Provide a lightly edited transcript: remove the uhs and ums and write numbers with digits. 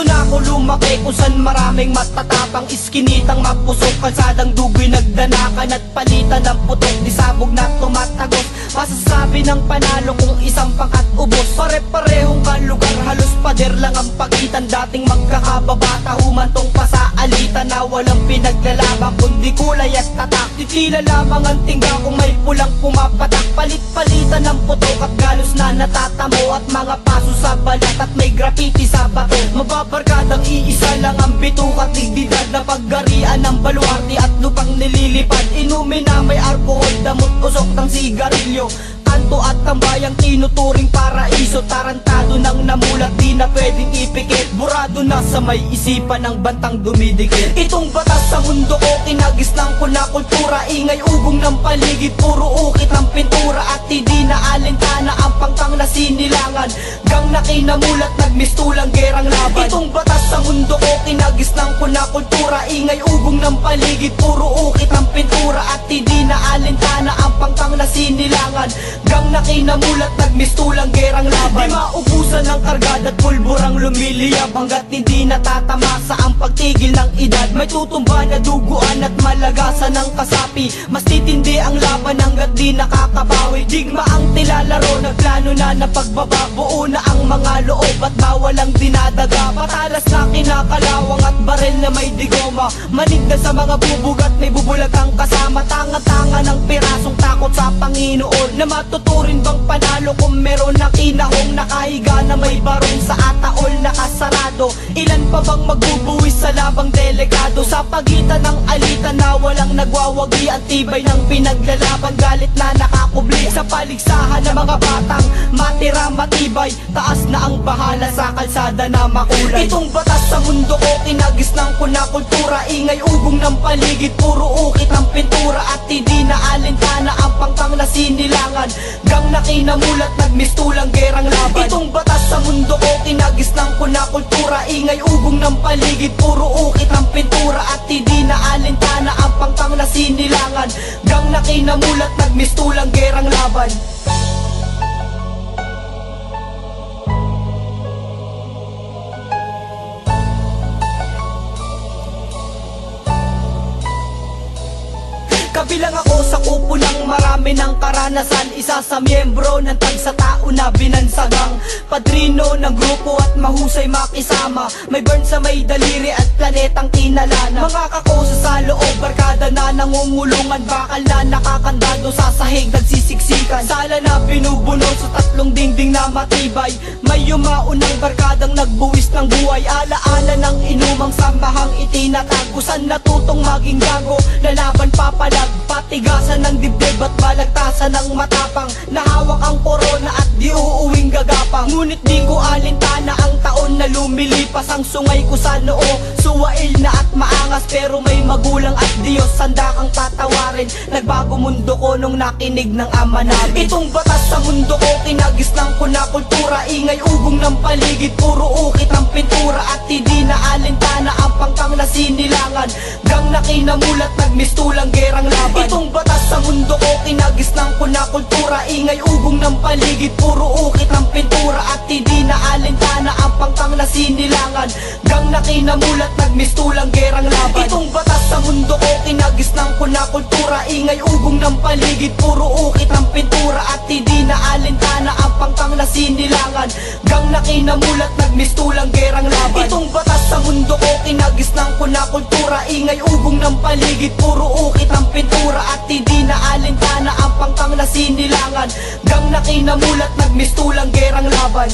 Dito na ako lumaki kung saan maraming matatapang, iskinitang mapusok, kalsadang dugoy nagdanakan at palitan ng putok, di sabog na tumatagos. Masasabi ng panalo kung isang pangkat ubos. Pare-parehong kalugar, halos pader lang ang pagitan. Dating magkakababata, humantong pa sa alitan na walang pinaglalaban kundi kulay at tatak. Titila lamang ang tingga kung may pulang pumapatak. Palit-palitan ng putok at galos na natatamo, at mga paso sa balat at may graffiti sa bato. Mababarkadang iisa lang ang bitok at digdidad na paggarian ng baluarte at lupang nililipad. Inumin na may alcohol, damot usok ng sigarilyo, kanto at tambayang tinuturing paraiso. Tarantado nang namulat, di na pwedeng ipikit, burado na sa may isipan ng bantang dumidikit. Itong batas sa mundo ko, kinagislang ko na kultura, ingay ugong ng paligid, puro ukit ng pintura, at hindi na alintana ang pangkang na sinilangan. Gang na kinamulat, nagmistulang gerang laban. Itong batas sa mundo ko, kinagislang ko na kultura, ingay ugong ng paligid, puro ukit ng pintura, at hindi na alintana ang pangkang na sinilangan. Gang na kinamulat, nagmistulang gerang laban. Di maubusan ng kargad at pulburang lumiliyab, hanggat hindi natatamasa ang pagtigil ng edad. May tutumba na duguan at malagasan ng kasapi, mas titindi ang laban hanggat di nakakabawi. Digma ang tilalaro, nagplano na na pagbaba, buo na ang mga loob at bawal ang dinadaga. Patalas na kinakalawang at barel na may digoma, manig na sa mga bubug at may bubulag ang kasama. Tanga-tanga ng pirasong takot sa Panginoon, na matuturin bang panalo kung meron na kinahong nakahiga na may barong sa ataol nakasarado. Ilan pa bang magbubuwis sa labang delikado, sa pagitan ng alitan na walang nagwawagi, at tibay ng pinaglalaban, galit na nakakubli sa paligsahan ng mga batang matira matibay. Taas na ang bahala sa kalsada na makulay. Itong batas sa mundo ko, kinagislang ko na kultura, ingay ugong ng paligid, puro ukit ng pintura, at hindi na alintana ang pangkang na sinilangan. Gang na kinamulat, nagmistulang gerang laban. Itong batas sa mundo ko, kinagislang ko na kultura, ingay ugong ng paligid, puro ukit ng pintura, at hindi na alintana ang pangkang na sinilangan. Gang na kinamulat, nagmistulang gerang laban. Kabilang ako sa kupo ng marami ng karanasan, isa sa miyembro ng tag sa tao na binansagang padrino ng grupo at mahusay makisama. May burn sa may daliri at planetang tinalana, mga kakosa sa loob, barkada na nangungulungan, bakal na nakakandado sa sahig nagsisiksikan, sala na binubuno sa tatlong dingding na matibay. May yumaunang barkadang nagbuwis ng buhay, alaala ng inumang samahang itinatag, kusan natutong maging gago, lalaban papalag, patigasan ng dibdib at balagtasan ng matapang, nahawak ang korona at di uuwing gagapang. Ngunit di ko alintana ang taon na lumilipas, ang sungay ko sa noo, suwail na at maangas, pero may magulang at Diyos, sanda kang tatawarin. Nagbago mundo ko nung nakinig ng ama namin. Itong batas sa mundo ko, kinagislang ko na kultura, ingay ugong ng paligid, puro ukit ng pintura, at hindi na alintana ang pangkang na sinilangan. Gang na kinamulat, nagmistulang gerang laban. Itong batas sa mundo ko, kinagislang ko na kultura, ingay ugong ng paligid, puro ukit ng pintura, at hindi na alintana ang pangkang na sinilangan. Gang na kinamulat, nagmistulang gerang laban. Itong batas sa mundo ko, kinagislang ko na kultura, ingay ugong ng paligid, puro ukit ng pintura, at hindi na alintana ang pangkang na sinilangan. Gang na kinamulat, nagmistulang gerang laban. Itong batas sa mundo ko, kinagislang ko na kultura, ingay ugong ng paligid, puro ukit ng pintura, at hindi na alintana ang pangkang na sinilangan. Gang na kinamulat, nagmistulang gerang laban.